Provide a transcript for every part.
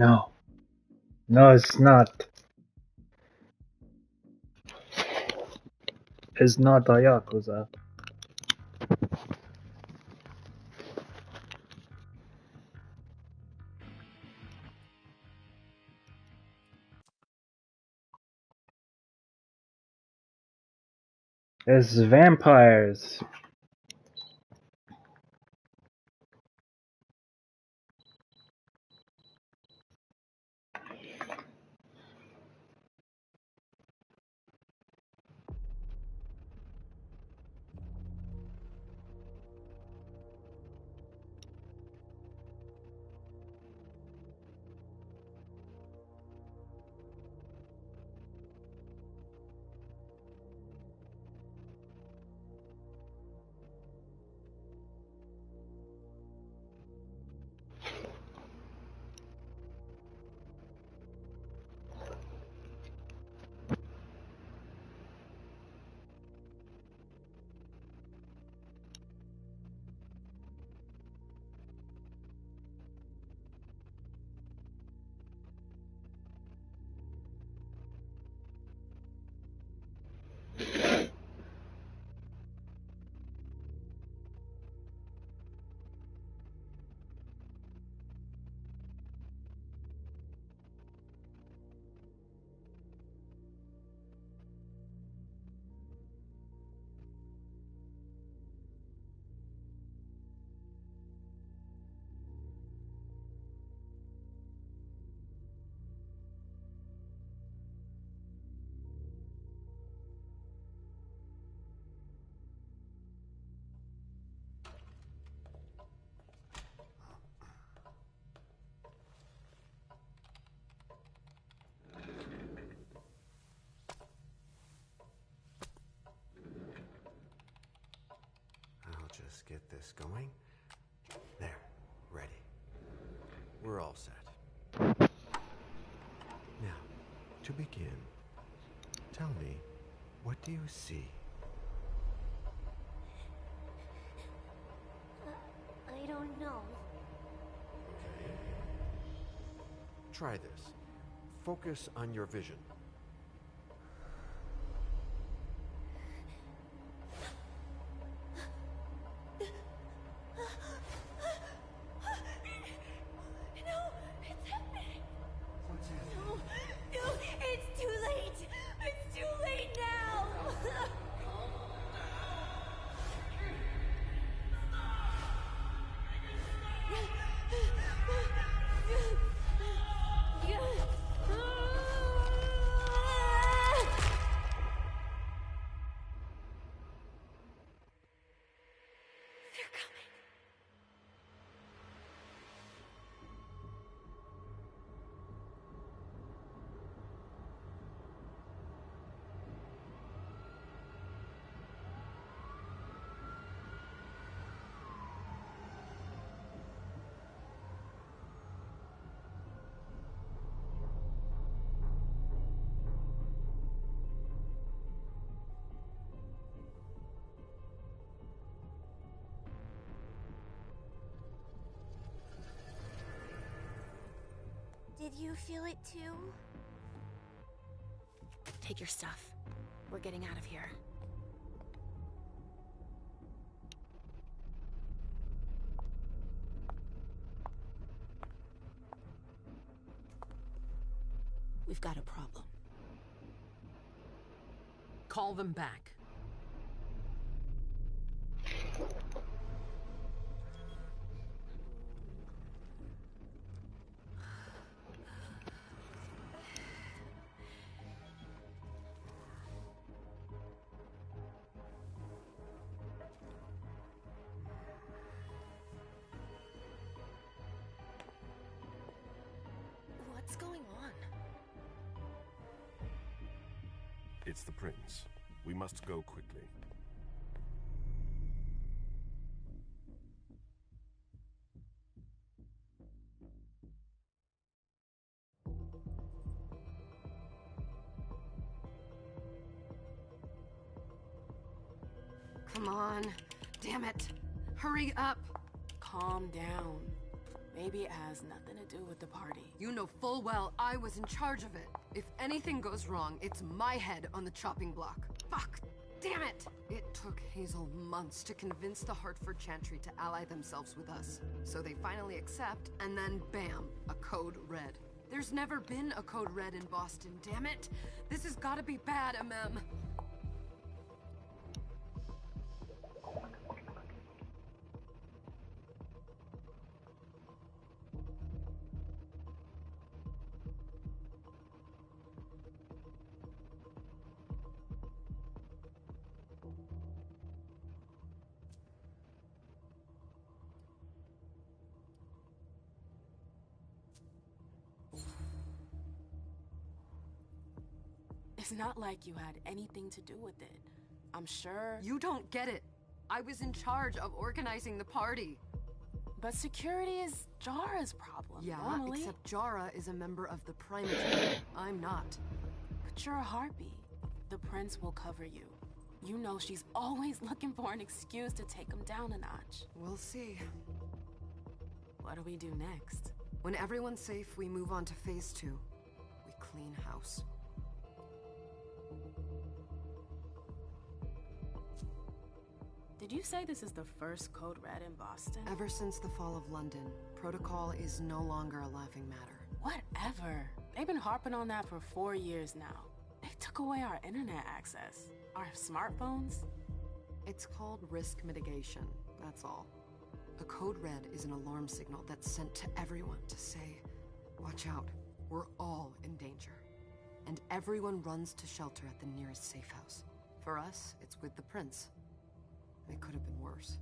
No. No, it's not. It's not a Yakuza. It's vampires. I'll just get this going. There, ready. We're all set. Now, to begin, tell me, what do you see? I don't know. Okay. Try this. Focus on your vision. Did you feel it too? Take your stuff. We're getting out of here. We've got a problem. Call them back. What's going on? It's the prince. We must go quickly. Come on. Damn it. Hurry up. Calm down. Maybe it has nothing to do with the party. You know full well I was in charge of it. If anything goes wrong, it's my head on the chopping block. Fuck! Damn it! It took Hazel months to convince the Hartford Chantry to ally themselves with us. So they finally accept, and then bam, a code red. There's never been a code red in Boston, damn it! This has gotta be bad, MM. It's not like you had anything to do with it. I'm sure. You don't get it. I was in charge of organizing the party. But security is Jara's problem. Yeah, normally. except Jara is a member of the Primate. I'm not. But you're a harpy. The prince will cover you. You know she's always looking for an excuse to take him down a notch. We'll see. What do we do next? When everyone's safe, we move on to phase 2. We clean house. Did you say this is the first code red in Boston? Ever since the fall of London, protocol is no longer a laughing matter. Whatever. They've been harping on that for 4 years now. They took away our internet access. Our smartphones. It's called risk mitigation, that's all. A code red is an alarm signal that's sent to everyone to say, watch out, we're all in danger. And everyone runs to shelter at the nearest safe house. For us, it's with the prince. It could have been worse.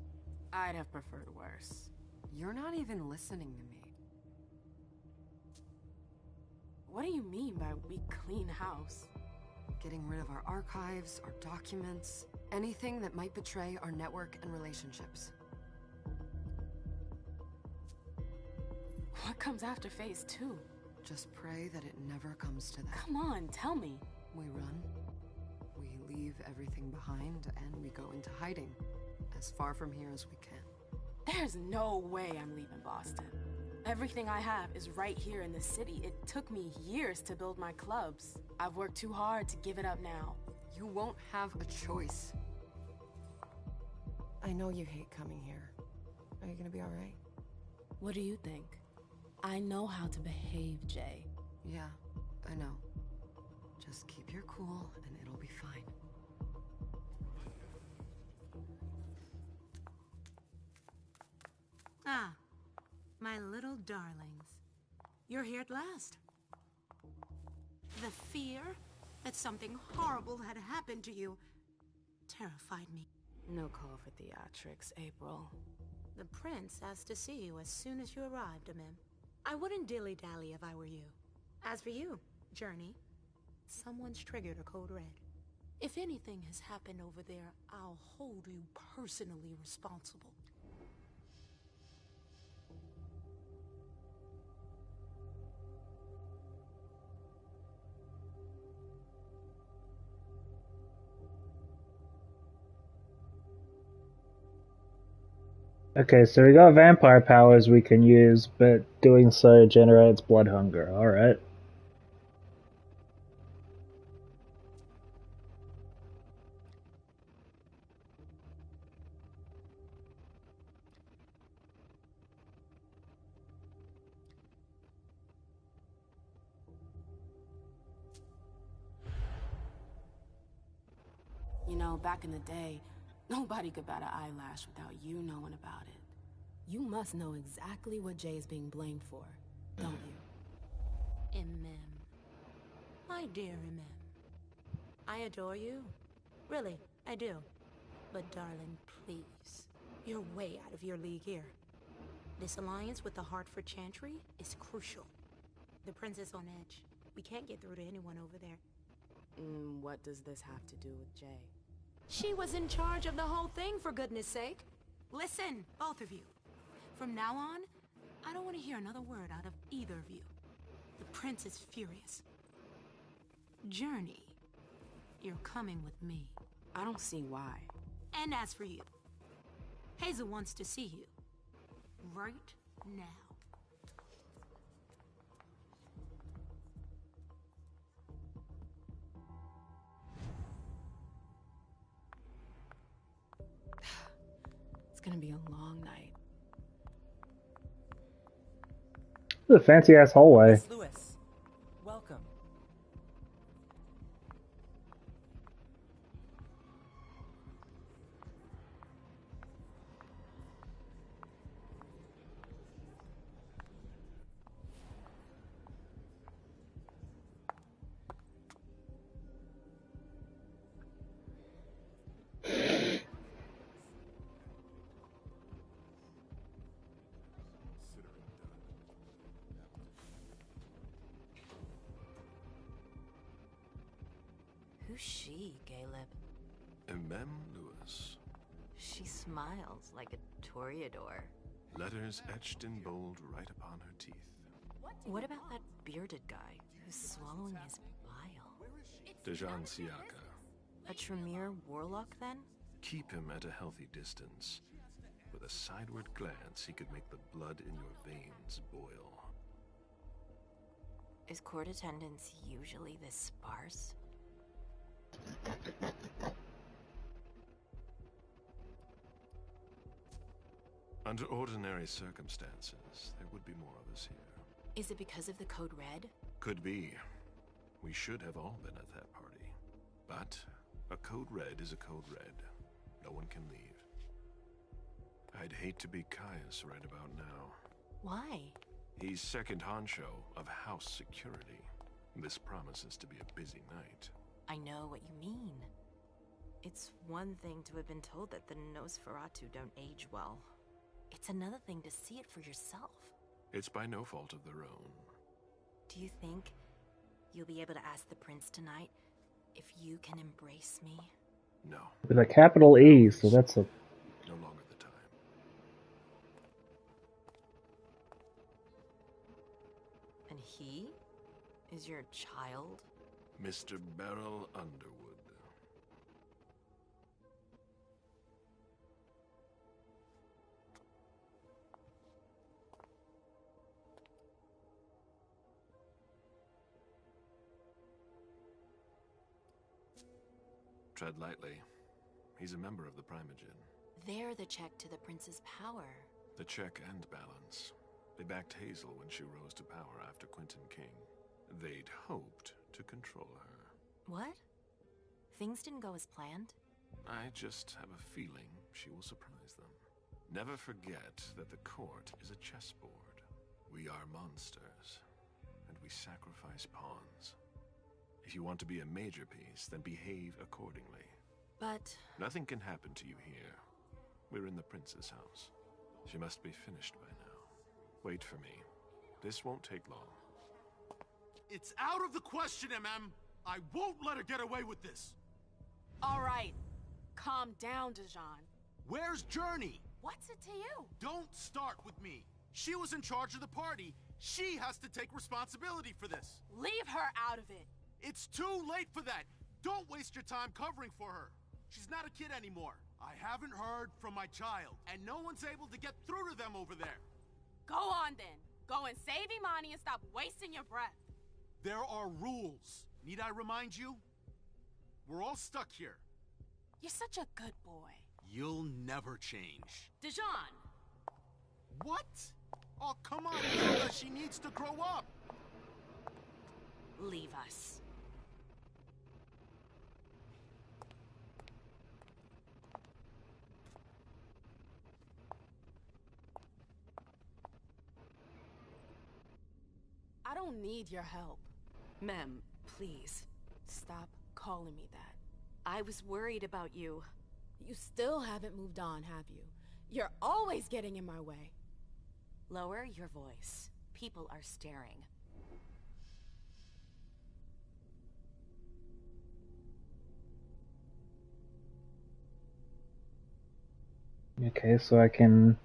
I'd have preferred worse. You're not even listening to me. What do you mean by we clean house? Getting rid of our archives, our documents, anything that might betray our network and relationships. What comes after phase 2? Just pray that it never comes to that. Come on, tell me. We run. We leave everything behind and we go into hiding. As far from here as we can. There's no way I'm leaving Boston. Everything I have is right here in the city. It took me years to build my clubs. I've worked too hard to give it up now. You won't have a choice. I know you hate coming here. Are you gonna be alright? What do you think? I know how to behave, Jay. Yeah, I know. Just keep your cool and it'll be fine. Ah, my little darlings. You're here at last. The fear that something horrible had happened to you terrified me. No call for theatrics, April. The prince asked to see you as soon as you arrived, Amim. I wouldn't dilly-dally if I were you. As for you, Journey, someone's triggered a code red. If anything has happened over there, I'll hold you personally responsible. Okay, so we got vampire powers we can use, but doing so generates blood hunger. Alright. You know, back in the day, nobody could bat an eyelash without you knowing about it. You must know exactly what Jay is being blamed for, don't you? Imem. My dear Imem. I adore you. Really, I do. But darling, please. You're way out of your league here. This alliance with the Hartford Chantry is crucial. The prince is on edge. We can't get through to anyone over there. What does this have to do with Jay? She was in charge of the whole thing, for goodness sake. Listen, both of you. From now on, I don't want to hear another word out of either of you. The prince is furious. Journey, you're coming with me. I don't see why. And as for you, Hazel wants to see you. Right now. gonna be a long night. This is a fancy ass hallway. Miss Lewis, welcome. Who's she, Caleb? Mem Lewis. She smiles like a toreador. Letters etched in bold right upon her teeth. What about that bearded guy who's swallowing his bile? Dejan Siaka. A Tremere warlock, then? Keep him at a healthy distance. With a sideward glance, he could make the blood in your veins boil. Is court attendance usually this sparse? Under ordinary circumstances, there would be more of us here. Is it because of the Code Red? Could be. We should have all been at that party. But a Code Red is a Code Red. No one can leave. I'd hate to be Caius right about now. Why? He's second honcho of house security. This promises to be a busy night. I know what you mean. It's one thing to have been told that the Nosferatu don't age well. It's another thing to see it for yourself. It's by no fault of their own. Do you think you'll be able to ask the prince tonight if you can embrace me? No. With a capital E, so that's a... No longer the time. And he is your child? Mr. Beryl Underwood. Tread lightly. He's a member of the Primogen. They're the check to the prince's power. The check and balance. They backed Hazel when she rose to power after Quentin King. They'd hoped to control her. What? Things didn't go as planned? I just have a feeling she will surprise them. Never forget that the court is a chessboard. We are monsters, and we sacrifice pawns. If you want to be a major piece, then behave accordingly. But... Nothing can happen to you here. We're in the prince's house. She must be finished by now. Wait for me. This won't take long. It's out of the question, MM! I won't let her get away with this! All right. Calm down, Dejan. Where's Journey? What's it to you? Don't start with me. She was in charge of the party. She has to take responsibility for this. Leave her out of it. It's too late for that. Don't waste your time covering for her. She's not a kid anymore. I haven't heard from my child, and no one's able to get through to them over there. Go on then. Go and save Imani and stop wasting your breath. There are rules. Need I remind you? We're all stuck here. You're such a good boy. You'll never change. Dejan! What? Oh, come on, Hilda. She needs to grow up. Leave us. I don't need your help. Mem, please. Stop calling me that. I was worried about you. You still haven't moved on, have you? You're always getting in my way. Lower your voice. People are staring. Okay, so I can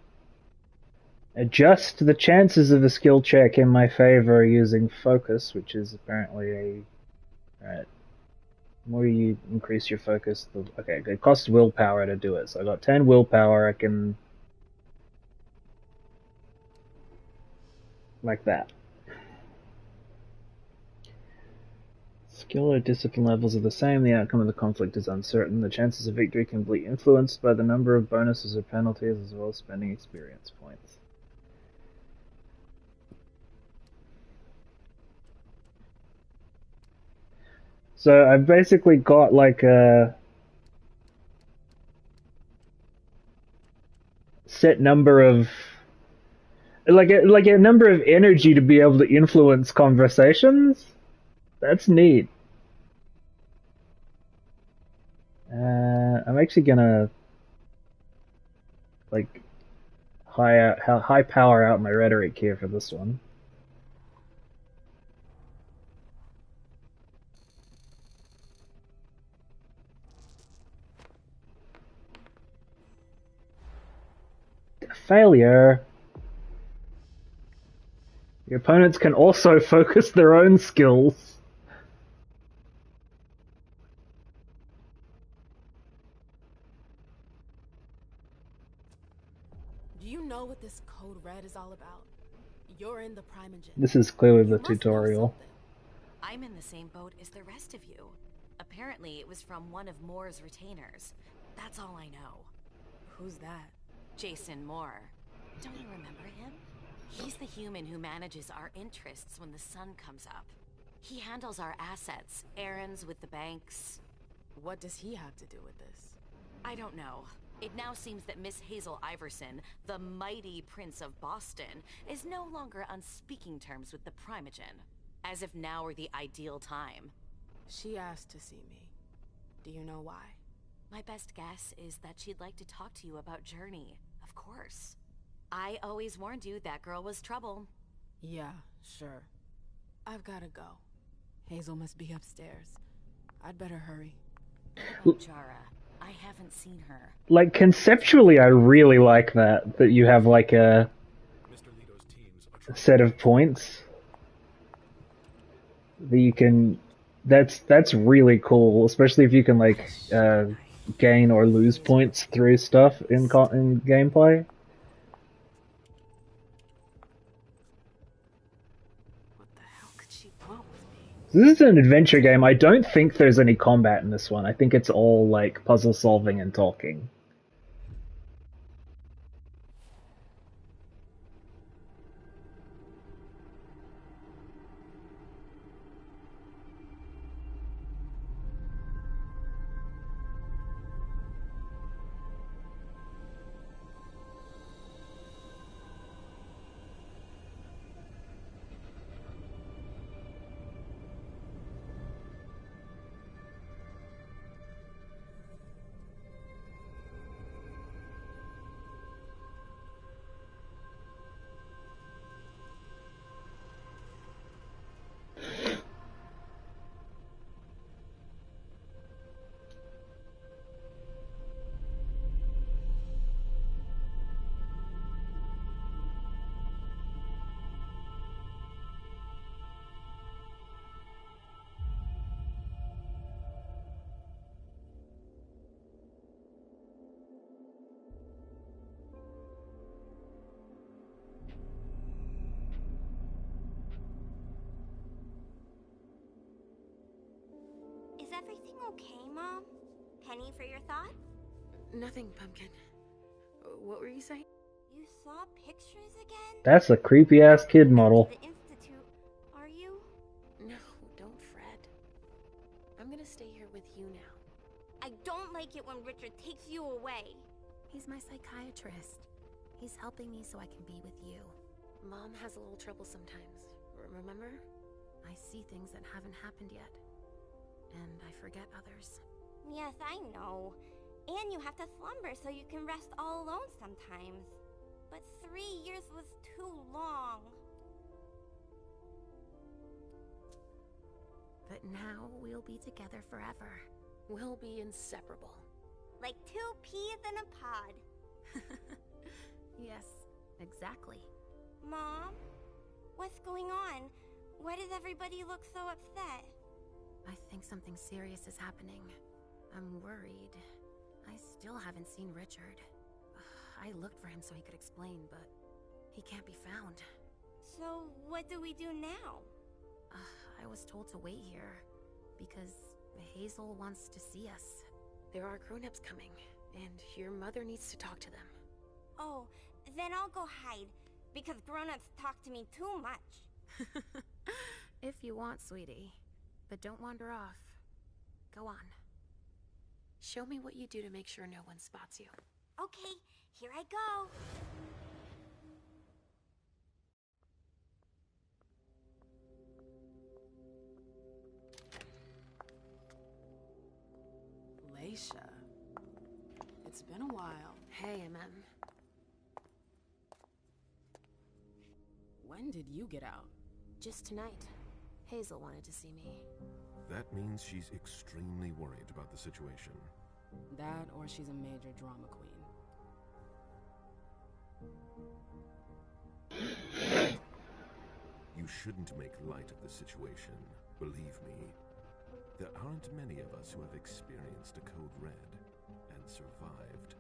adjust the chances of a skill check in my favor using focus, which is apparently a... Alright. The more you increase your focus, the... Okay, it costs willpower to do it, so I got 10 willpower, I can... Like that. Skill or discipline levels are the same, the outcome of the conflict is uncertain. The chances of victory can be influenced by the number of bonuses or penalties as well as spending experience points. So I've basically got like a set number of like a number of energy to be able to influence conversations. That's neat. I'm actually gonna like high power out my rhetoric here for this one. Failure. Your opponents can also focus their own skills. Do you know what this code red is all about? You're in the Primogen. This is clearly You the must know tutorial. something. I'm in the same boat as the rest of you. Apparently, it was from one of Moore's retainers. That's all I know. Who's that? Jason Moore. Don't you remember him? He's the human who manages our interests when the sun comes up. He handles our assets, errands with the banks. What does he have to do with this? I don't know. It now seems that Miss Hazel Iverson, the mighty Prince of Boston, is no longer on speaking terms with the Primogen. As if now were the ideal time. She asked to see me. Do you know why? My best guess is that she'd like to talk to you about Journey, of course. I always warned you that girl was trouble. Yeah, sure. I've gotta go. Hazel must be upstairs. I'd better hurry. What about Jara? I haven't seen her. Like conceptually, I really like that you have like a set of points that you can. That's really cool, especially if you can like gain or lose points through stuff in gameplay. What the hell could she want with me? This is an adventure game. I don't think there's any combat in this one. I think it's all like puzzle solving and talking. Is everything okay, Mom? Penny for your thoughts? Nothing, Pumpkin. What were you saying? You saw pictures again? That's a creepy ass kid Not model. to the Institute, are you? No, don't fret. I'm gonna stay here with you now. I don't like it when Richard takes you away. He's my psychiatrist. He's helping me so I can be with you. Mom has a little trouble sometimes, remember? I see things that haven't happened yet. And I forget others. Yes, I know. And you have to slumber so you can rest all alone sometimes. But 3 years was too long. But now we'll be together forever. We'll be inseparable. Like 2 peas in a pod. Yes, exactly. Mom? What's going on? Why does everybody look so upset? I think something serious is happening. I'm worried. I still haven't seen Richard. I looked for him so he could explain, but he can't be found. So, what do we do now? I was told to wait here. Because Hazel wants to see us. There are grown-ups coming, and your mother needs to talk to them. Oh, then I'll go hide, because grown-ups talk to me too much. If you want, sweetie. But don't wander off. Go on. Show me what you do to make sure no one spots you. Okay, here I go. Leisha. It's been a while. Hey, MM. When did you get out? Just tonight. Hazel wanted to see me. That means she's extremely worried about the situation. That, or she's a major drama queen. You shouldn't make light of the situation, believe me. There aren't many of us who have experienced a code red and survived.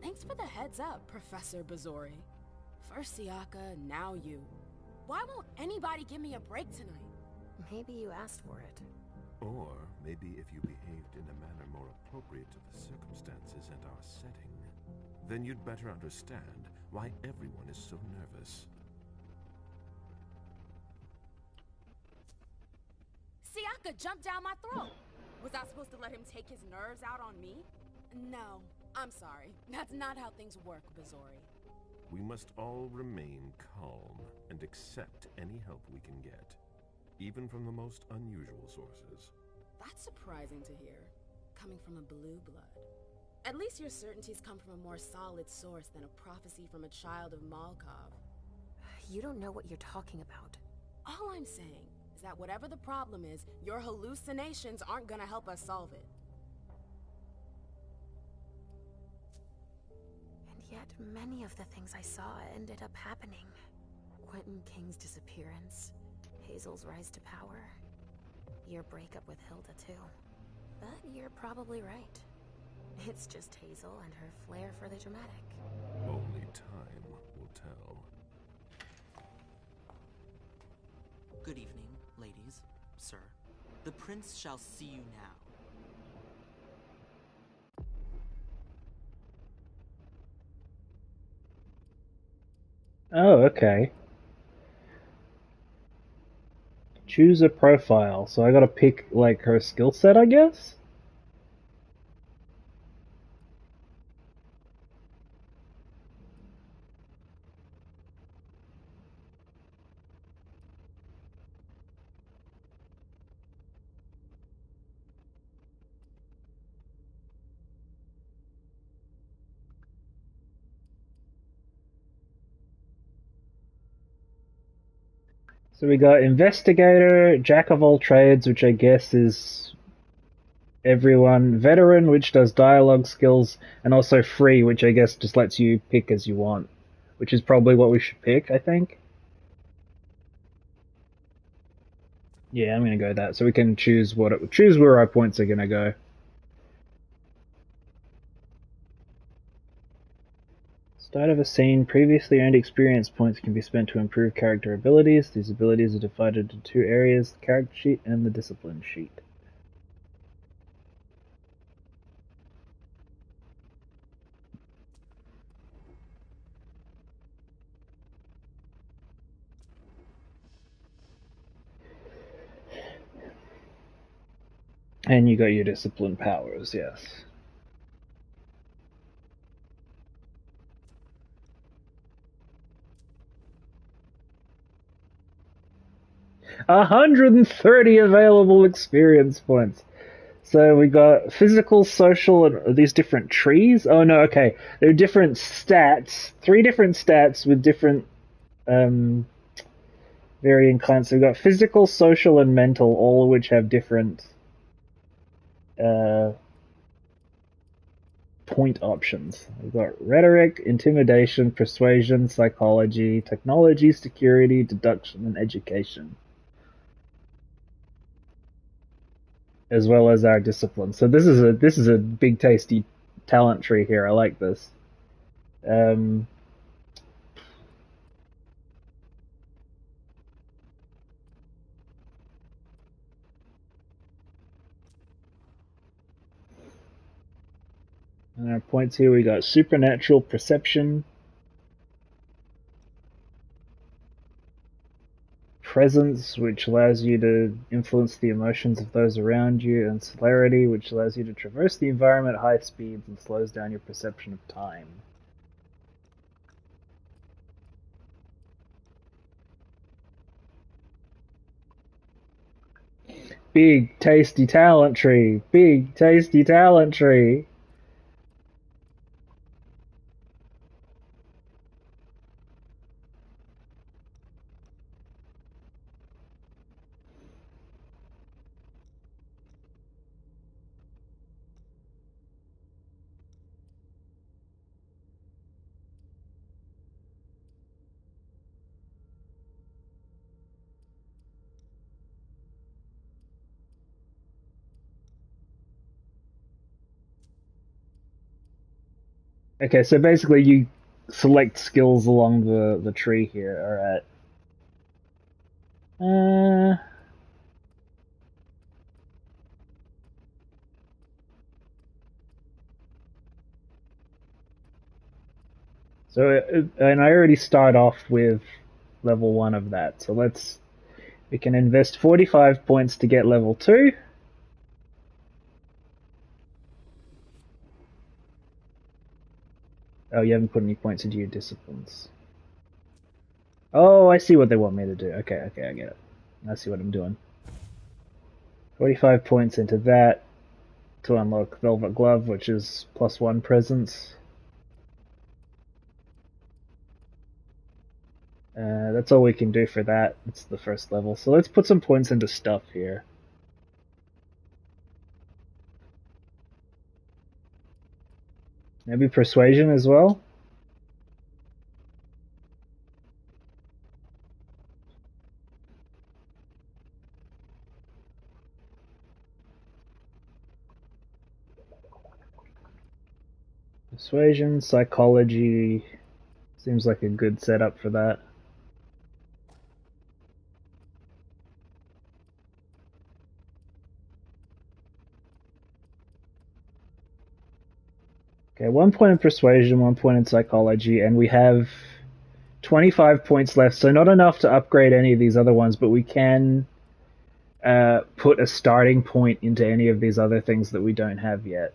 Thanks for the heads up, Professor Bazori. First Siaka, now you. Why won't anybody give me a break tonight? Maybe you asked for it. Or maybe if you behaved in a manner more appropriate to the circumstances and our setting, then you'd better understand why everyone is so nervous. Siaka jumped down my throat. Was I supposed to let him take his nerves out on me? No, I'm sorry. That's not how things work, Bazori. We must all remain calm and accept any help we can get, even from the most unusual sources. That's surprising to hear, coming from a blue blood. At least your certainties come from a more solid source than a prophecy from a child of Malkov. You don't know what you're talking about. All I'm saying is that whatever the problem is, your hallucinations aren't gonna help us solve it. And yet, many of the things I saw ended up happening. Quentin King's disappearance, Hazel's rise to power, your breakup with Hilda too. But you're probably right. It's just Hazel and her flair for the dramatic. Only time will tell. Good evening, ladies, sir. The prince shall see you now. Oh, okay. Choose a profile. So I gotta pick, like, her skill set, I guess? So we got Investigator, Jack of all trades, which I guess is everyone, Veteran, which does dialogue skills, and also Free, which I guess just lets you pick as you want, which is probably what we should pick, I think. Yeah, I'm gonna go that, so we can choose choose where our points are gonna go. Start of a scene. Previously earned experience points can be spent to improve character abilities. These abilities are divided into two areas, the character sheet and the discipline sheet. And you got your discipline powers, yes. $130 available experience points. So we got physical, social, and these different trees. Oh no, okay. There are different stats. 3 different stats with different varying kinds. So we've got physical, social, and mental, all of which have different point options. We've got rhetoric, intimidation, persuasion, psychology, technology, security, deduction, and education, as well as our discipline. So this is a big tasty talent tree here. I like this. And our points here, we got supernatural perception, presence, which allows you to influence the emotions of those around you, and celerity, which allows you to traverse the environment at high speeds and slows down your perception of time. Big, tasty talent tree. Big, tasty talent tree. Okay, so basically you select skills along the tree here. Alright. And I already start off with level 1 of that. So we can invest 45 points to get level 2. Oh, you haven't put any points into your disciplines. Oh, I see what they want me to do. Okay, I get it. I see what I'm doing. 45 points into that to unlock Velvet Glove, which is +1 presence. That's all we can do for that. It's the first level. So let's put some points into stuff here. Maybe persuasion as well? Persuasion, psychology, seems like a good setup for that. Okay, 1 point in persuasion, 1 point in psychology, and we have 25 points left, so not enough to upgrade any of these other ones, but we can put a starting point into any of these other things that we don't have yet.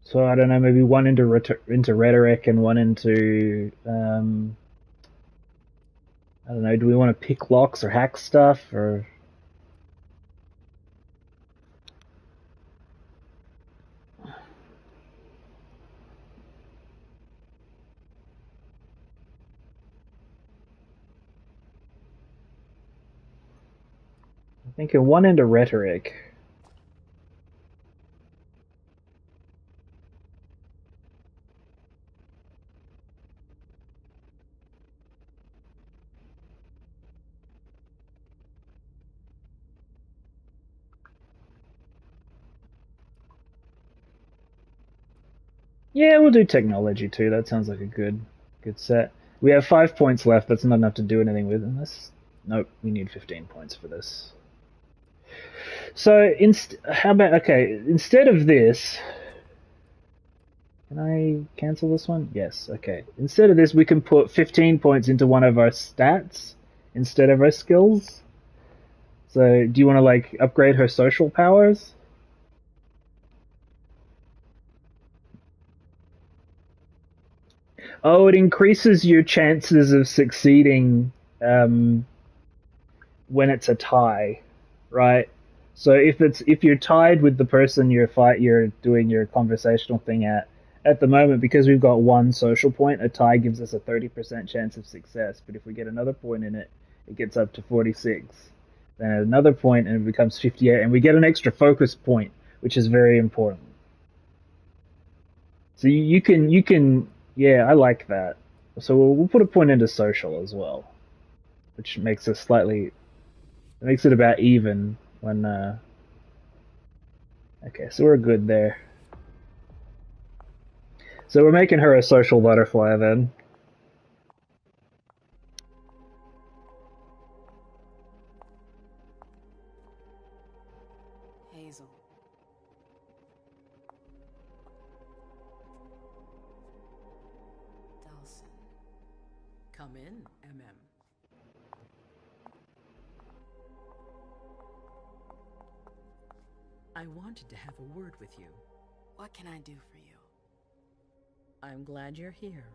So I don't know, maybe 1 into rhetoric and 1 into I don't know. Do we want to pick locks or hack stuff or? I think 1 into rhetoric. Yeah, we'll do technology too. That sounds like a good set. We have 5 points left. That's not enough to do anything with. Unless, nope, we need 15 points for this. So, how about, okay, instead of this, can I cancel this one? Yes, okay. Instead of this, we can put 15 points into one of our stats instead of our skills. So, do you want to, like, upgrade her social powers? Oh, it increases your chances of succeeding when it's a tie, right? So if you're tied with the person you're doing your conversational thing at the moment, because we've got 1 social point, a tie gives us a 30% chance of success. But if we get another point in it, it gets up to 46. Then another point and it becomes 58, and we get an extra focus point, which is very important. So you can yeah, I like that. So we'll put a point into social as well, which makes it about even. When okay, so we're good there. So we're making her a social butterfly then. Hazel. Delson. Come in, MM. I wanted to have a word with you. What can I do for you? I'm glad you're here.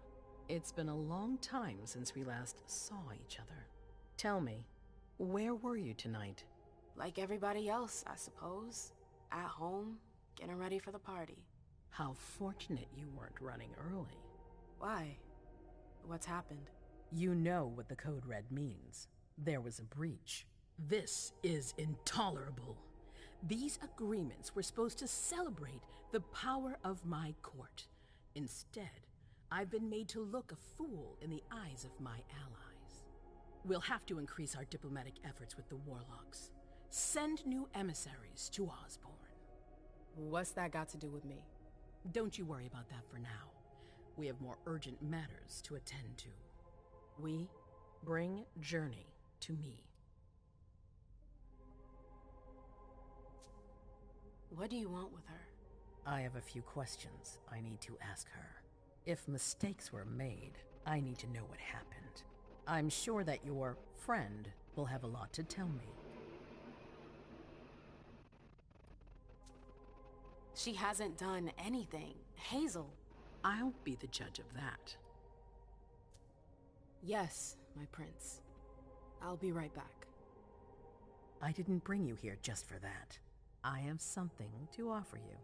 It's been a long time since we last saw each other. Tell me, where were you tonight? Like everybody else, I suppose. At home, getting ready for the party. How fortunate you weren't running early. Why? What's happened? You know what the Code Red means. There was a breach. This is intolerable. These agreements were supposed to celebrate the power of my court. Instead, I've been made to look a fool in the eyes of my allies. We'll have to increase our diplomatic efforts with the Warlocks. Send new emissaries to Osborne. What's that got to do with me? Don't you worry about that for now. We have more urgent matters to attend to. We bring Journey to me. What do you want with her? I have a few questions I need to ask her. If mistakes were made, I need to know what happened. I'm sure that your friend will have a lot to tell me. She hasn't done anything. Hazel. I'll be the judge of that. Yes, my prince. I'll be right back. I didn't bring you here just for that. I have something to offer you.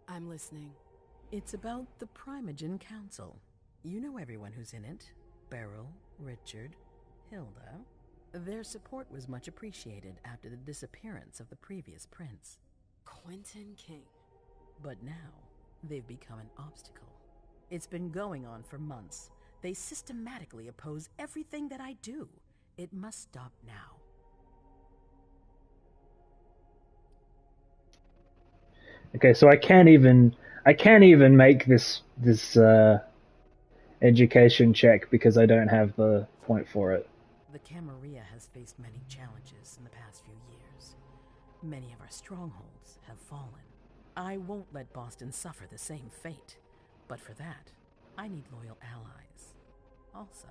I'm listening. It's about the Primogen Council. You know everyone who's in it. Beryl, Richard, Hilda. Their support was much appreciated after the disappearance of the previous prince. Quentin King. But now, they've become an obstacle. It's been going on for months. They systematically oppose everything that I do. It must stop now. Okay, so I can't even make this education check because I don't have the point for it. The Camarilla has faced many challenges in the past few years. Many of our strongholds have fallen. I won't let Boston suffer the same fate. But for that, I need loyal allies. Also,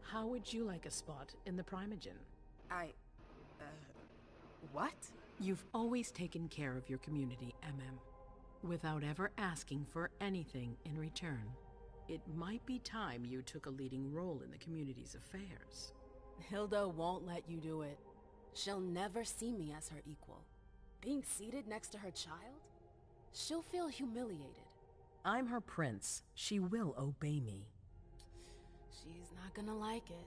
how would you like a spot in the Primogen? What? You've always taken care of your community, MM, without ever asking for anything in return. It might be time you took a leading role in the community's affairs. Hilda won't let you do it. She'll never see me as her equal. Being seated next to her child? She'll feel humiliated. I'm her prince. She will obey me. She's not gonna like it.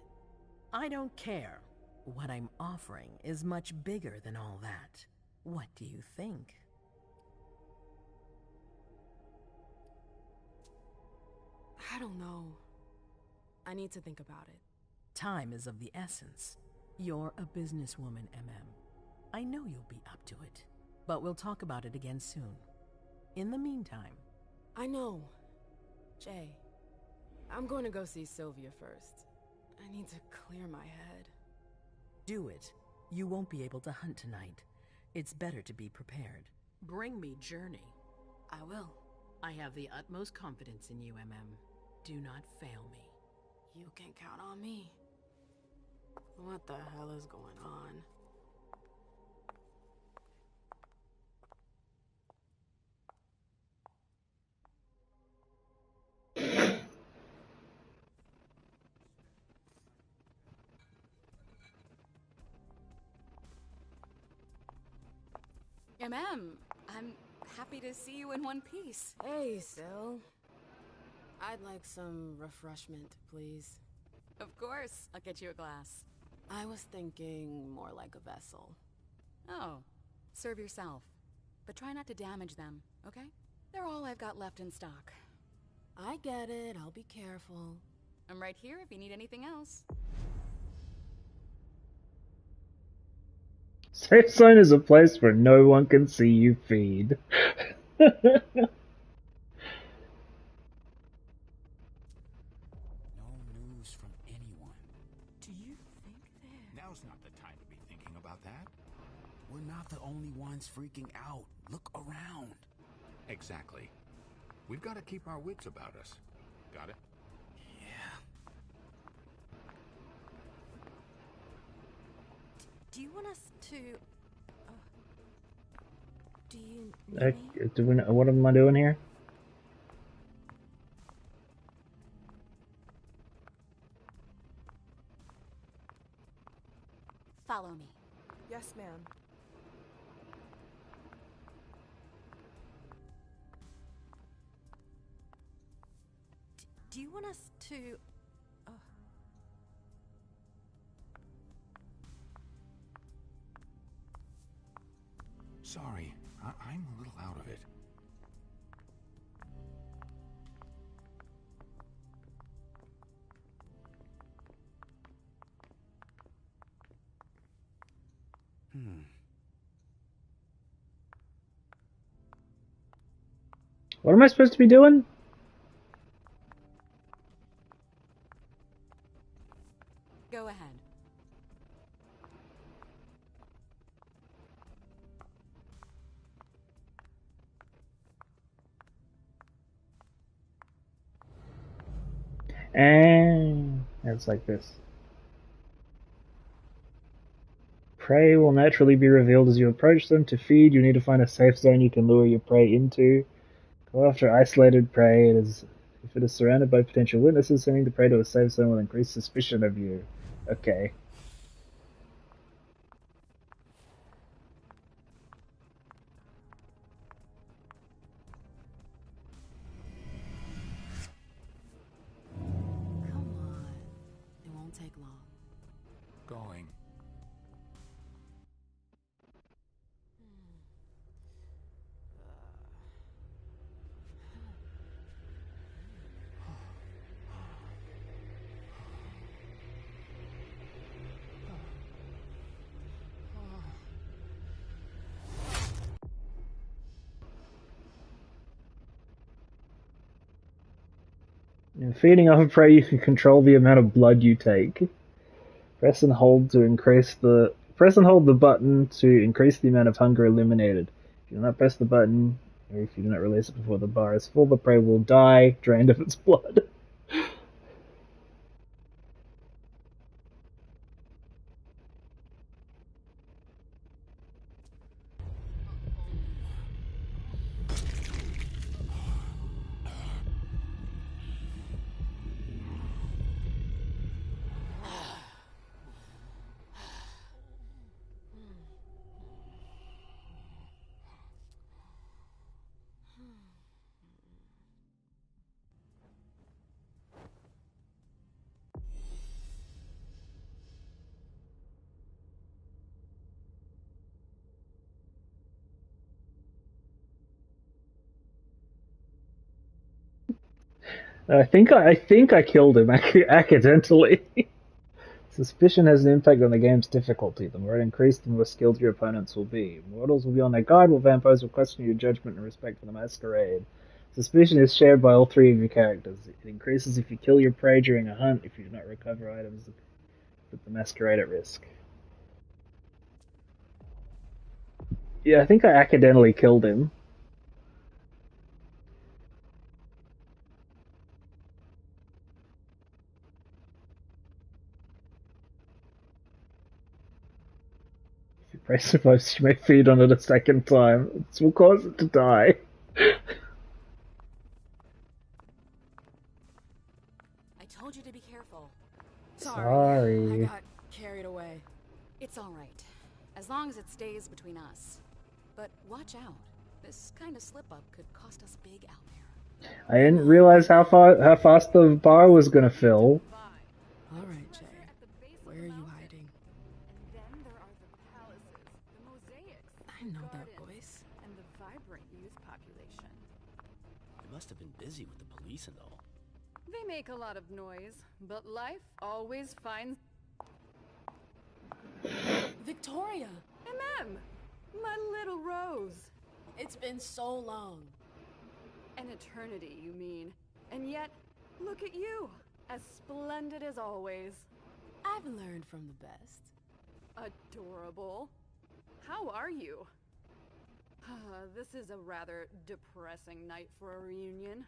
I don't care. What I'm offering is much bigger than all that. What do you think? I don't know. I need to think about it. Time is of the essence. You're a businesswoman, MM. I know you'll be up to it. But we'll talk about it again soon. In the meantime... I know. Jay, I'm going to go see Sylvia first. I need to clear my head. Do it. You won't be able to hunt tonight. It's better to be prepared. Bring me Journey. I will. I have the utmost confidence in you, MM. Do not fail me. You can count on me. What the hell is going on? I'm happy to see you in one piece. Hey, Syl. I'd like some refreshment, please. Of course, I'll get you a glass. I was thinking more like a vessel. Oh, serve yourself. But try not to damage them, okay? They're all I've got left in stock. I get it, I'll be careful. I'm right here if you need anything else. Safe zone is a place where no one can see you feed. No news from anyone. Do you think they're... Now's not the time to be thinking about that. We're not the only ones freaking out. Look around. Exactly. We've got to keep our wits about us. Got it? Yeah. Do you want us to... do you need me? What am I doing here? Follow me. Yes, ma'am. Do you want us to... Sorry, I'm a little out of it. What am I supposed to be doing? Go ahead. And it's like this. Prey will naturally be revealed as you approach them. To feed, you need to find a safe zone you can lure your prey into. Go after isolated prey. If it is surrounded by potential witnesses, sending the prey to a safe zone will increase suspicion of you. Okay. Come on. It won't take long. Going. In feeding off a prey, you can control the amount of blood you take. Press and hold the button to increase the amount of hunger eliminated. If you do not press the button, or if you do not release it before the bar is full, the prey will die, drained of its blood. I think I killed him accidentally. Suspicion has an impact on the game's difficulty. The more it increased, the more skilled your opponents will be. Mortals will be on their guard, while vampires will question your judgment and respect for the masquerade. Suspicion is shared by all three of your characters. It increases if you kill your prey during a hunt, if you do not recover items that put the masquerade at risk. Yeah, I think I accidentally killed him. If your prey survives, you may feed on it a second time. This will cause it to die. I told you to be careful. Sorry. I got carried away. It's all right. As long as it stays between us. But watch out. This kind of slip-up could cost us big out there. I didn't realize how fast the bar was gonna fill. All right, Jay. Where are you hiding? And then there are the palaces, the mosaics, I know that gardens, voice. and the vibrant youth population. They must have been busy with the police and all. They make a lot of noise, but life always finds... Victoria! Em! My little Rose. It's been so long. An eternity, you mean. And yet, look at you, as splendid as always. I've learned from the best. Adorable. How are you? This is a rather depressing night for a reunion.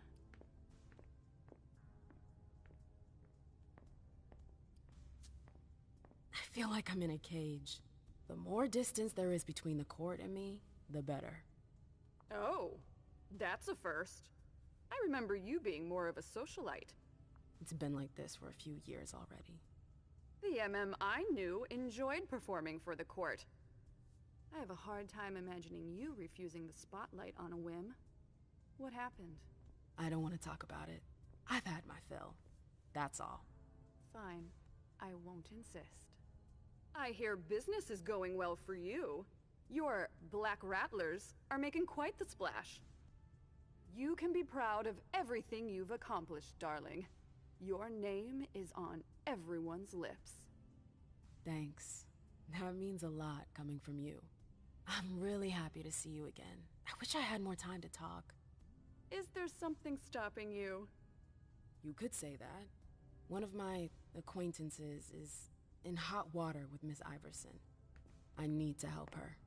I feel like I'm in a cage. The more distance there is between the court and me, the better. Oh, that's a first. I remember you being more of a socialite. It's been like this for a few years already. The MM I knew enjoyed performing for the court. I have a hard time imagining you refusing the spotlight on a whim. What happened? I don't want to talk about it. I've had my fill. That's all. Fine. I won't insist. I hear business is going well for you. Your Black Rattlers are making quite the splash. You can be proud of everything you've accomplished, darling. Your name is on everyone's lips. Thanks. That means a lot coming from you. I'm really happy to see you again. I wish I had more time to talk. Is there something stopping you? You could say that. One of my acquaintances is in hot water with Miss Iverson. I need to help her.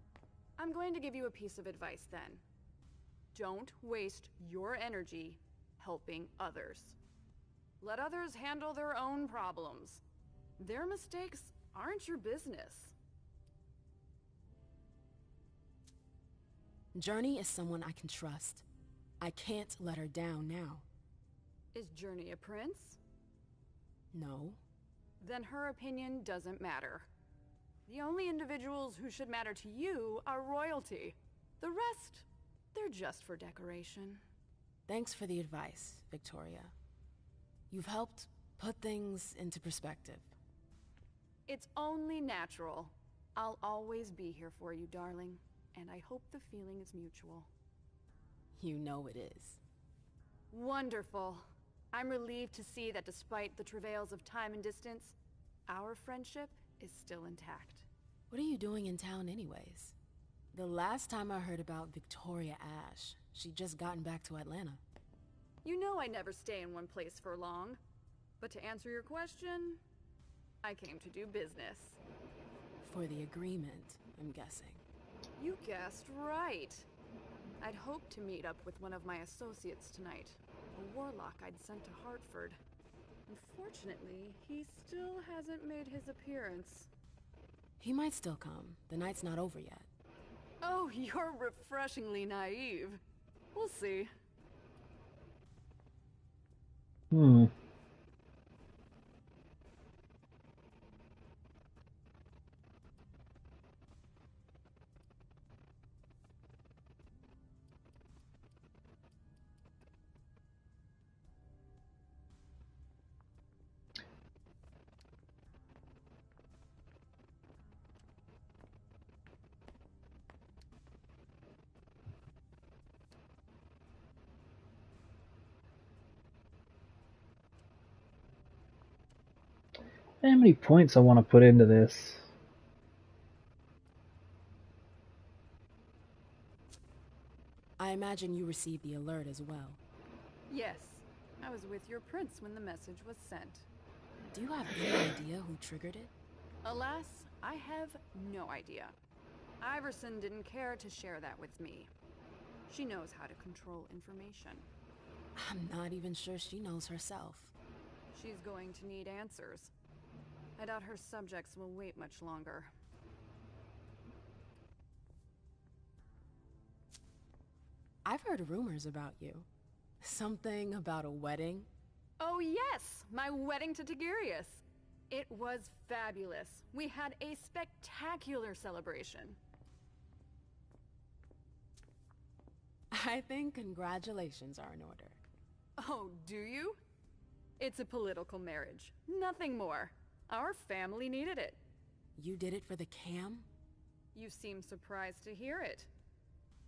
I'm going to give you a piece of advice then. Don't waste your energy helping others. Let others handle their own problems. Their mistakes aren't your business. Journey is someone I can trust. I can't let her down now. Is Journey a prince? No. Then her opinion doesn't matter. The only individuals who should matter to you are royalty. The rest, they're just for decoration. Thanks for the advice, Victoria. You've helped put things into perspective. It's only natural. I'll always be here for you, darling. And I hope the feeling is mutual. You know it is. Wonderful. I'm relieved to see that despite the travails of time and distance, our friendship is still intact. What are you doing in town anyways? The last time I heard about Victoria Ash, she'd just gotten back to Atlanta. You know I never stay in one place for long. But to answer your question, I came to do business. For the agreement, I'm guessing. You guessed right. I'd hoped to meet up with one of my associates tonight, a warlock I'd sent to Hartford. Unfortunately, he still hasn't made his appearance. He might still come. The night's not over yet. Oh, you're refreshingly naive. We'll see. How many points I want to put into this? I imagine you received the alert as well. Yes, I was with your prince when the message was sent. Do you have any idea who triggered it? Alas, I have no idea. Iverson didn't care to share that with me. She knows how to control information. I'm not even sure she knows herself. She's going to need answers. I doubt her subjects will wait much longer. I've heard rumors about you. Something about a wedding? Oh yes, my wedding to Tigurius. It was fabulous. We had a spectacular celebration. I think congratulations are in order. Oh, do you? It's a political marriage, nothing more. Our family needed it. You did it for the cam? You seem surprised to hear it.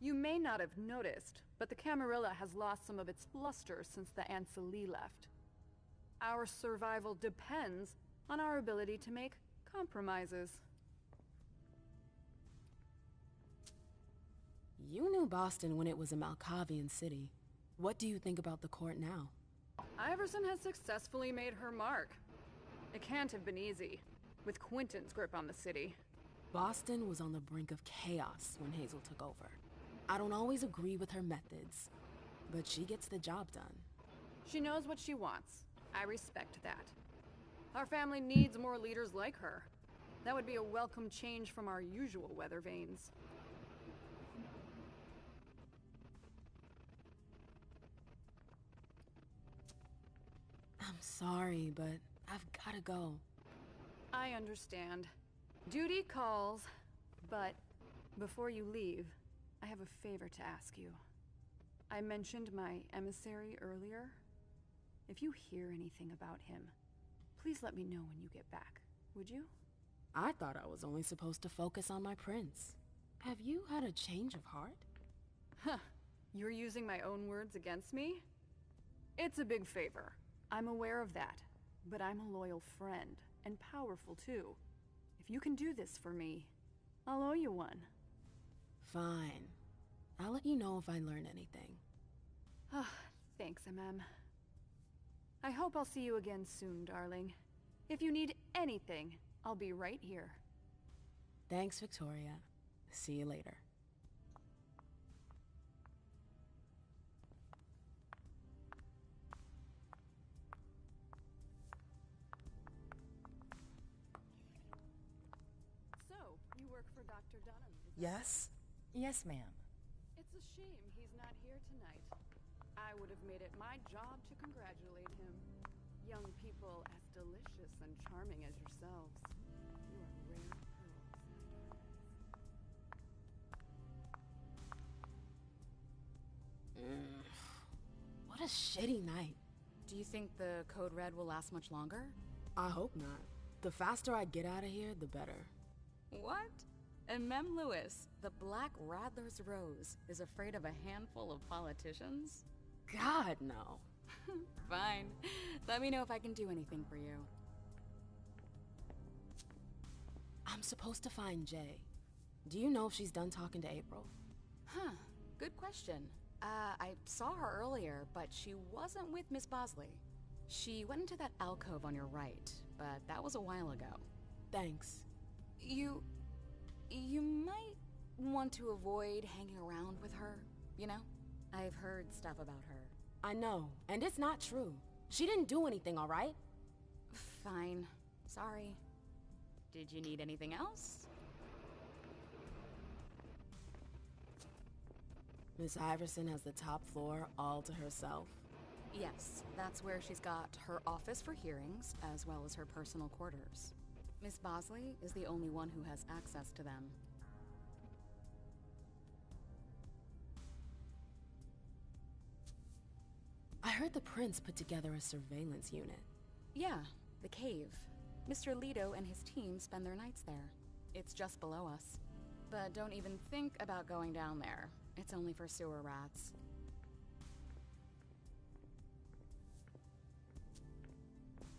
You may not have noticed, but the Camarilla has lost some of its luster since the Ancili left. Our survival depends on our ability to make compromises. You knew Boston when it was a Malkavian city. What do you think about the court now? Iverson has successfully made her mark. It can't have been easy, with Quentin's grip on the city. Boston was on the brink of chaos when Hazel took over. I don't always agree with her methods, but she gets the job done. She knows what she wants. I respect that. Our family needs more leaders like her. That would be a welcome change from our usual weather vanes. I'm sorry, but I've gotta go. I understand. Duty calls, but before you leave, I have a favor to ask you. I mentioned my emissary earlier. If you hear anything about him, please let me know when you get back, would you? I thought I was only supposed to focus on my prince. Have you had a change of heart? Huh. You're using my own words against me? It's a big favor. I'm aware of that. But I'm a loyal friend, and powerful too. If you can do this for me, I'll owe you one. Fine. I'll let you know if I learn anything. Ah, thanks, MM. I hope I'll see you again soon, darling. If you need anything, I'll be right here. Thanks, Victoria. See you later. So, you work for Dr. Dunham, is that Yes? Yes, ma'am. right? It's a shame he's not here tonight. I would have made it my job to congratulate him. Young people as delicious and charming as yourselves. You are rare pearls, my darlings. What a shitty night. Do you think the Code Red will last much longer? I hope not. The faster I get out of here, the better. What? And Mem Lewis, the Black Rattler's Rose, is afraid of a handful of politicians? God, no. Fine. Let me know if I can do anything for you. I'm supposed to find Jay. Do you know if she's done talking to April? Huh. Good question. I saw her earlier, but she wasn't with Miss Bosley. She went into that alcove on your right, but that was a while ago. Thanks. You might want to avoid hanging around with her, you know? I've heard stuff about her. I know, and it's not true. She didn't do anything, all right? Fine. Sorry. Did you need anything else? Miss Iverson has the top floor all to herself. Yes, that's where she's got her office for hearings, as well as her personal quarters. Miss Bosley is the only one who has access to them. I heard the prince put together a surveillance unit. Yeah, the cave. Mr. Leto and his team spend their nights there. It's just below us. But don't even think about going down there. It's only for sewer rats.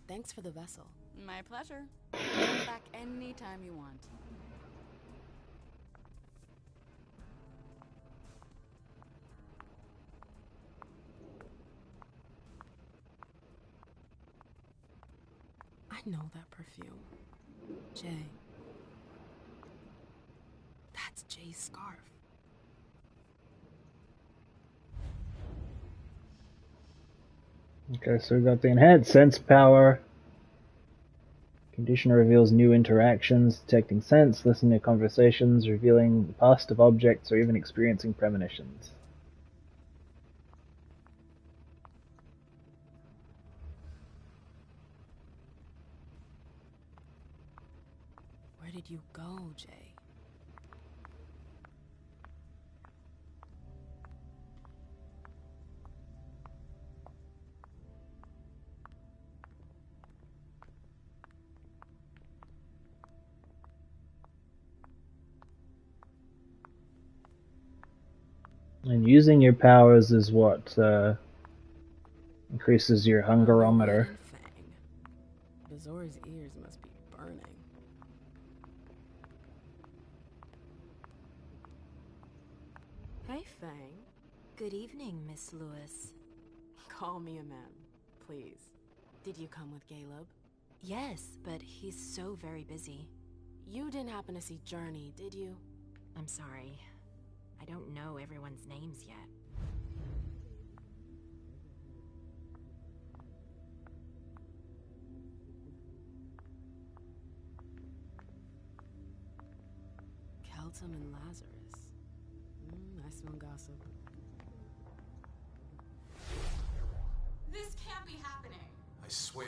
Thanks for the vessel. My pleasure. Come back anytime you want. I know that perfume. Jay. That's Jay's scarf. Okay, so we got the enhanced sense power. Conditioner reveals new interactions, detecting sense, listening to conversations, revealing the past of objects, or even experiencing premonitions. Where did you go, Jay? And using your powers is what increases your hungerometer. Bazora's ears must be burning. Hey, Fang. Good evening, Miss Lewis. Call me a ma'am, please. Did you come with Caleb? Yes, but he's so very busy. You didn't happen to see Journey, did you? I'm sorry. I don't know everyone's names yet. Keltum and Lazarus. I smell gossip. This can't be happening. I swear,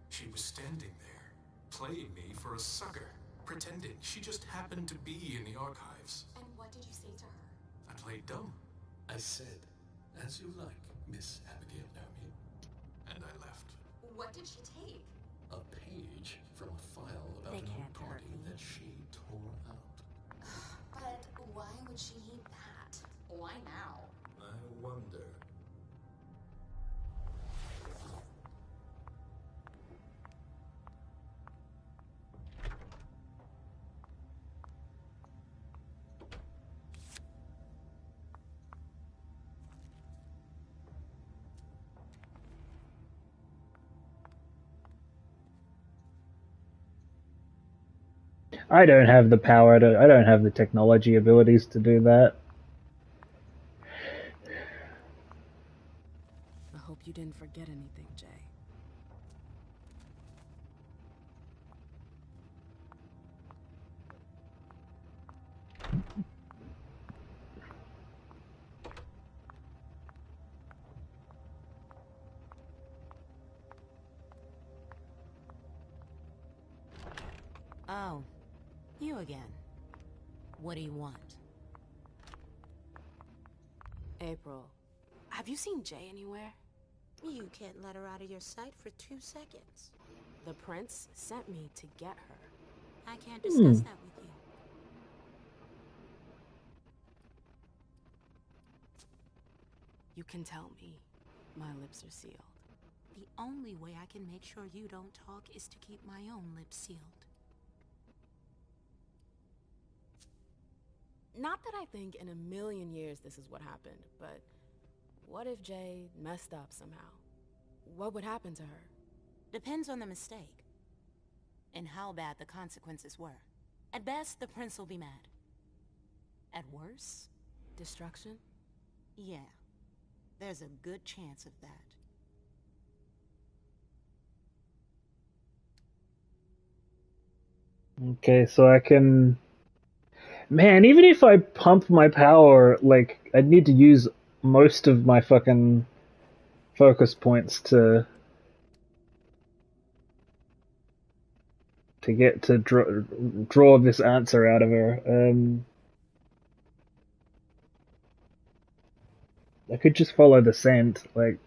she was standing there, playing me for a sucker, pretending she just happened to be in the archives. And what did you say to her? I played dumb. I said, as you like, Miss Abigail Naomi. And I left. What did she take? A page from a file about an old party that she tore out. But why would she need that? Why now? I wonder. I don't have the power to. I don't have the technology abilities to do that. I hope you didn't forget anything, Jay. Oh, you again. What do you want? April, have you seen Jay anywhere? You can't let her out of your sight for 2 seconds. The prince sent me to get her. I can't discuss that with you. You can tell me. My lips are sealed. The only way I can make sure you don't talk is to keep my own lips sealed. Not that I think in a million years this is what happened, but what if Jay messed up somehow? What would happen to her? Depends on the mistake. And how bad the consequences were. At best, the prince will be mad. At worst? Destruction? Yeah. There's a good chance of that. Okay, so I can... Man, even if I pump my power, like, I'd need to use most of my fucking focus points to get to draw this answer out of her. I could just follow the scent, like...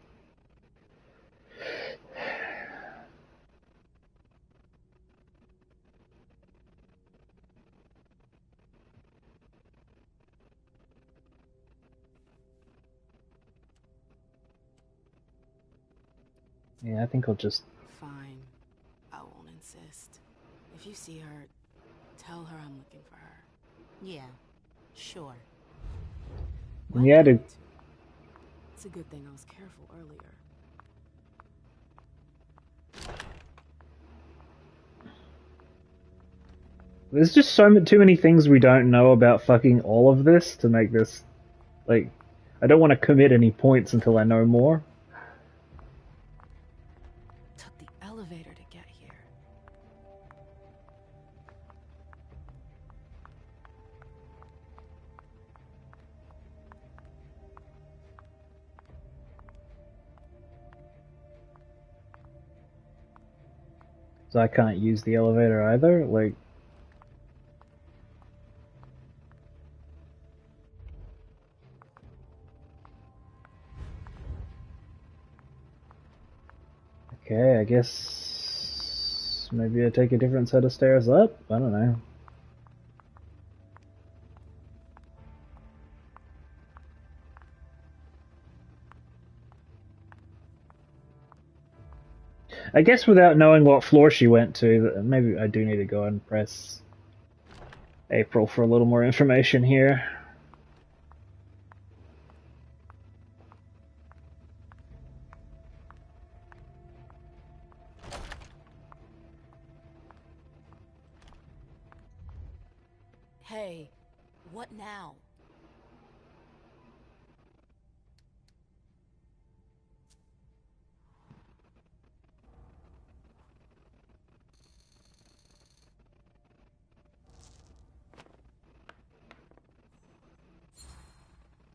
Yeah, I think I'll just... Fine. I won't insist. If you see her, tell her I'm looking for her. Yeah, sure. Yeah, dude. It's a good thing I was careful earlier. There's just too many things we don't know about fucking all of this to make this, like, I don't want to commit any points until I know more. Took the elevator to get here. So I can't use the elevator either, like... Okay, I guess... Maybe I take a different set of stairs up? I don't know. I guess without knowing what floor she went to, maybe I do need to go and press April for a little more information here. What now?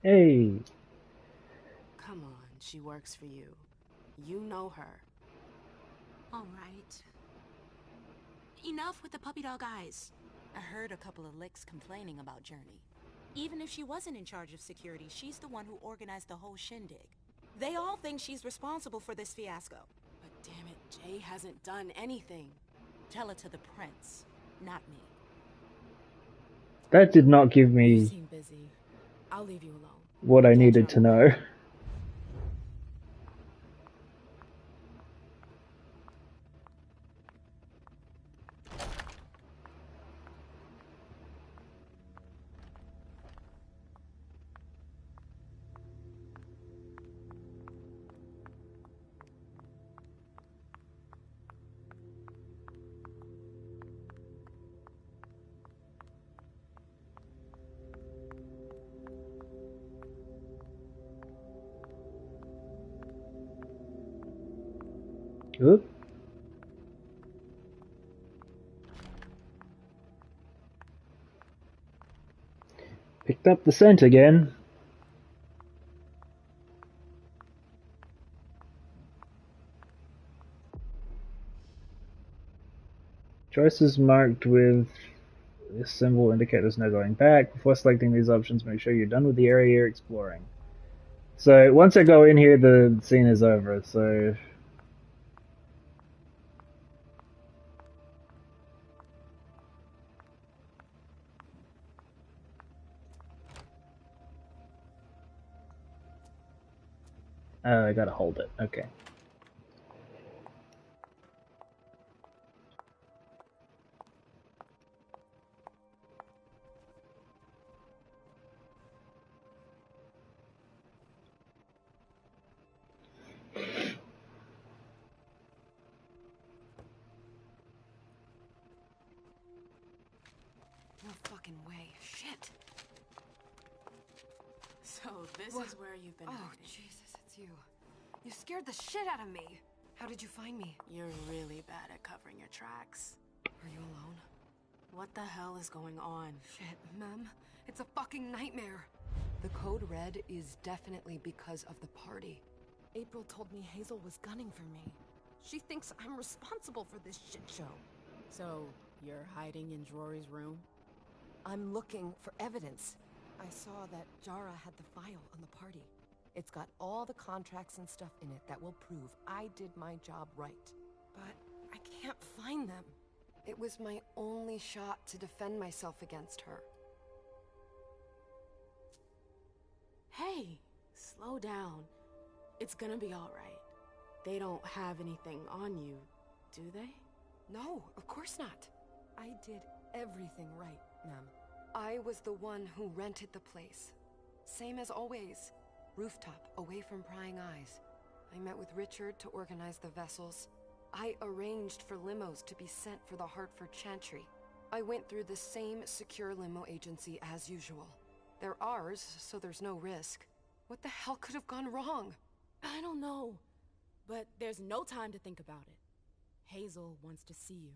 Hey. Come on, she works for you. You know her. All right. Enough with the puppy dog eyes. I heard a couple of licks complaining about Journey. Even if she wasn't in charge of security, she's the one who organized the whole shindig. They all think she's responsible for this fiasco. But damn it, Jay hasn't done anything. Tell it to the prince, not me. That did not give You me seem busy. I'll leave you alone. what I needed to know. Oop. Picked up the scent again. Choices marked with this symbol indicate there's no going back. Before selecting these options, make sure you're done with the area you're exploring. So once I go in here, the scene is over. So I gotta hold it. Okay. No fucking way. Shit. So this What? is where you've been Oh, hiding. Jesus, it's you. You scared the shit out of me. How did you find me? You're really bad at covering your tracks. Are you alone? What the hell is going on? Shit, Mem. It's a fucking nightmare. The code red is definitely because of the party. April told me Hazel was gunning for me. She thinks I'm responsible for this shit show. So, you're hiding in Drury's room? I'm looking for evidence. I saw that Jara had the file on the party. It's got all the contracts and stuff in it that will prove I did my job right. But I can't find them. It was my only shot to defend myself against her. Hey, slow down. It's gonna be alright. They don't have anything on you, do they? No, of course not. I did everything right, Mem. I was the one who rented the place. Same as always. Rooftop, away from prying eyes. I met with Richard to organize the vessels. I arranged for limos to be sent for the Hartford Chantry. I went through the same secure limo agency as usual. They're ours, so there's no risk. What the hell could have gone wrong? I don't know. But there's no time to think about it. Hazel wants to see you.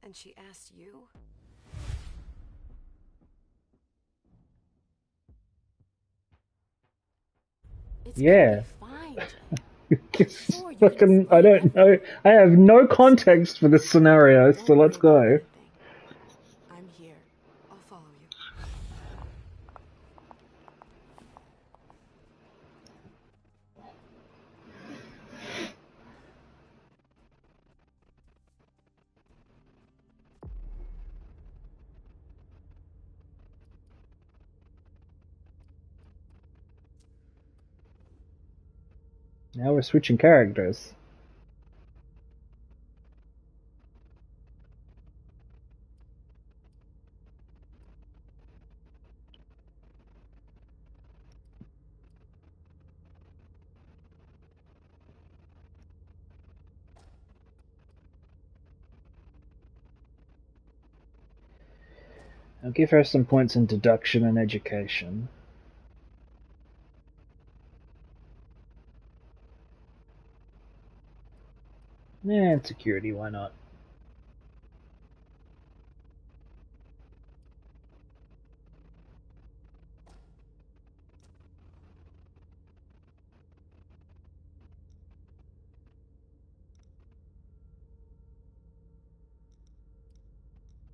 And she asked you? It's Yeah. fine, Jay. It's fucking, I don't know. I have no context for this scenario, so let's go. I'm here. I'll follow you. Now we're switching characters. I'll give her some points in deduction and education. And security, why not?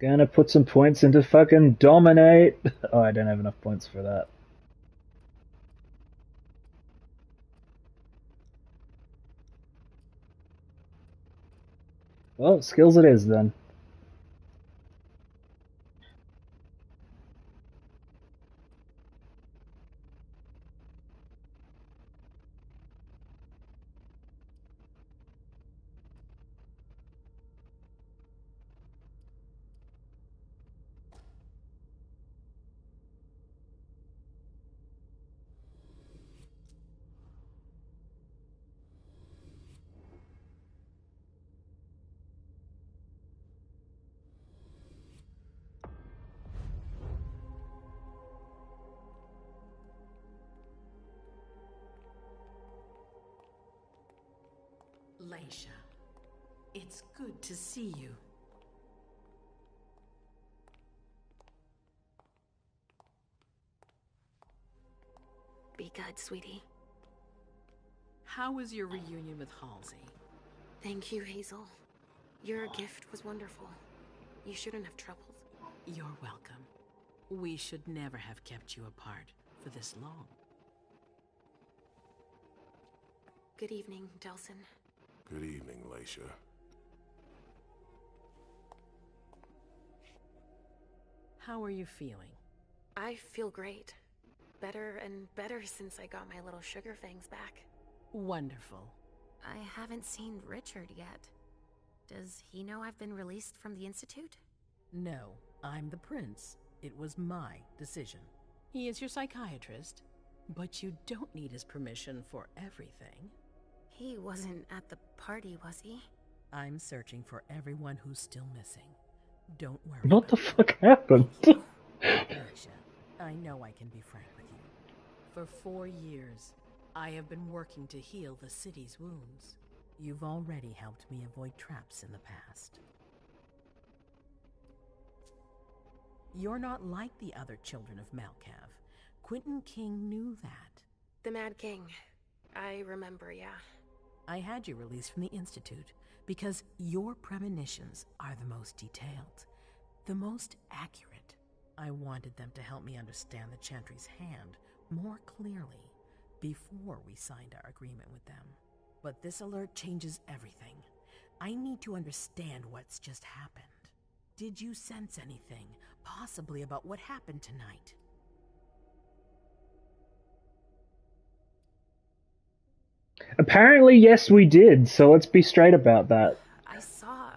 Gonna put some points into fucking dominate. Oh, I don't have enough points for that. Well, skills it is then. Leisha, it's good to see you. Be good, sweetie. How was your reunion with Halsey? Thank you, Hazel. Your gift was wonderful. You shouldn't have troubled. You're welcome. We should never have kept you apart for this long. Good evening, Delsin. Good evening, Leisha. How are you feeling? I feel great. Better and better since I got my little sugar fangs back. Wonderful. I haven't seen Richard yet. Does he know I've been released from the Institute? No, I'm the prince. It was my decision. He is your psychiatrist, but you don't need his permission for everything. He wasn't at the party, was he? I'm searching for everyone who's still missing. Don't worry. What the fuck happened? Alicia, I know I can be frank with you. For 4 years, I have been working to heal the city's wounds. You've already helped me avoid traps in the past. You're not like the other children of Malkav. Quentin King knew that. The Mad King. I remember, yeah. I had you released from the Institute because your premonitions are the most detailed, the most accurate. I wanted them to help me understand the Chantry's hand more clearly before we signed our agreement with them. But this alert changes everything. I need to understand what's just happened. Did you sense anything, possibly about what happened tonight? Apparently, yes, we did, so let's be straight about that. I saw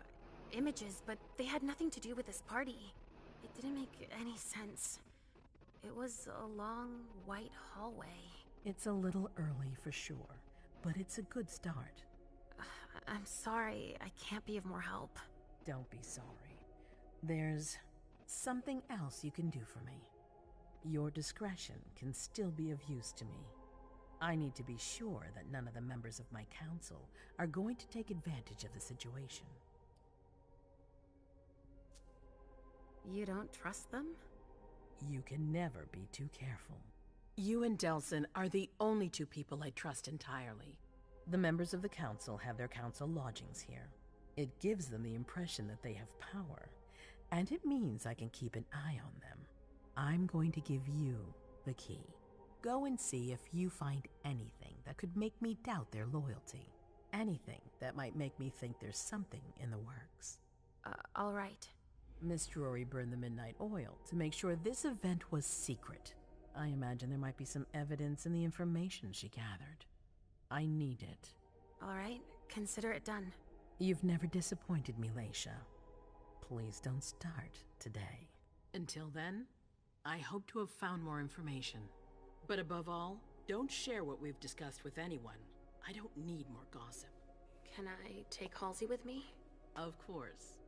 images, but they had nothing to do with this party. It didn't make any sense. It was a long, white hallway. It's a little early for sure, but it's a good start. I'm sorry, I can't be of more help. Don't be sorry. There's something else you can do for me. Your discretion can still be of use to me. I need to be sure that none of the members of my council are going to take advantage of the situation. You don't trust them? You can never be too careful. You and Delsin are the only two people I trust entirely. The members of the council have their council lodgings here. It gives them the impression that they have power, and it means I can keep an eye on them. I'm going to give you the key. Go and see if you find anything that could make me doubt their loyalty. Anything that might make me think there's something in the works. All right. Miss Drury burned the midnight oil to make sure this event was secret. I imagine there might be some evidence in the information she gathered. I need it. All right, consider it done. You've never disappointed me, Leisha. Please don't start today. Until then, I hope to have found more information. But above all, don't share what we've discussed with anyone. I don't need more gossip. Can I take Halsey with me? Of course.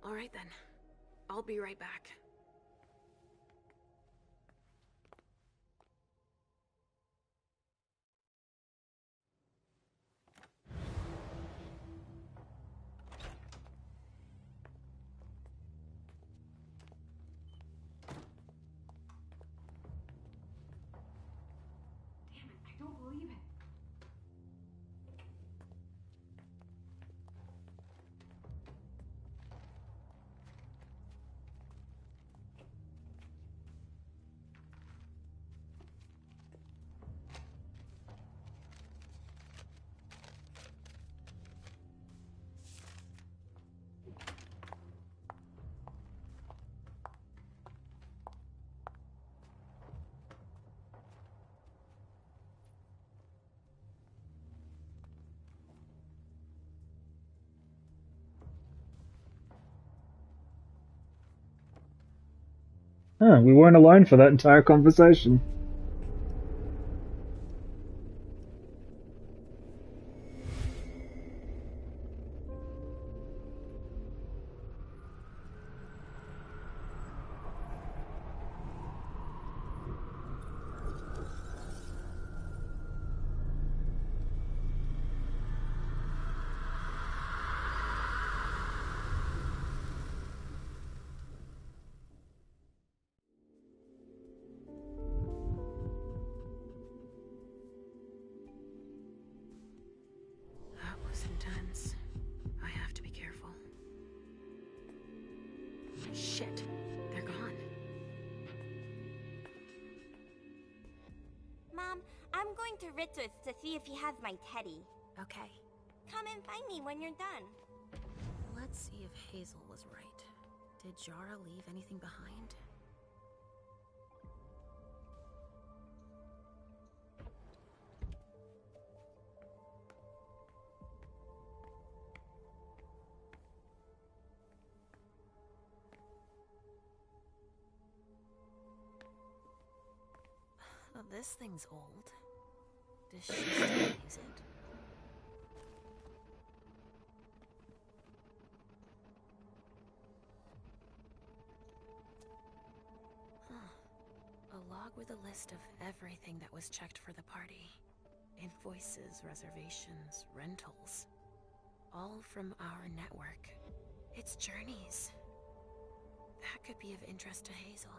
All right then. I'll be right back. Huh, we weren't alone for that entire conversation. That was intense. I have to be careful. Shit, they're gone. Mom, I'm going to Ritz's to see if he has my teddy. Okay. Come and find me when you're done. Let's see if Hazel was right. Did Jara leave anything behind? Oh, this thing's old. Does she still use it? Huh. A log with a list of everything that was checked for the party. Invoices, reservations, rentals. All from our network. It's journeys. That could be of interest to Hazel.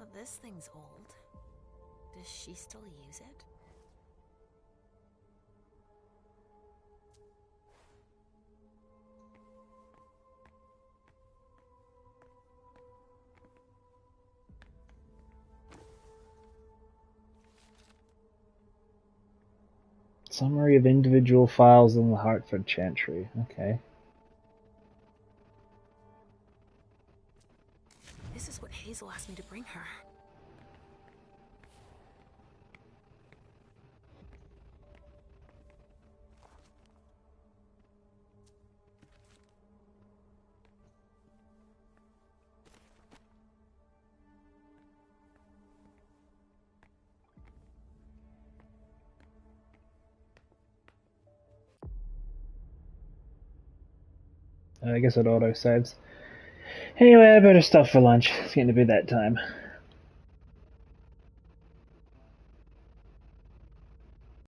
Oh, this thing's old. Does she still use it? Summary of individual files in the Hartford Chantry. Okay. This is what Hazel asked me to bring her. I guess it auto saves. Anyway, I better stop for lunch. It's getting to be that time.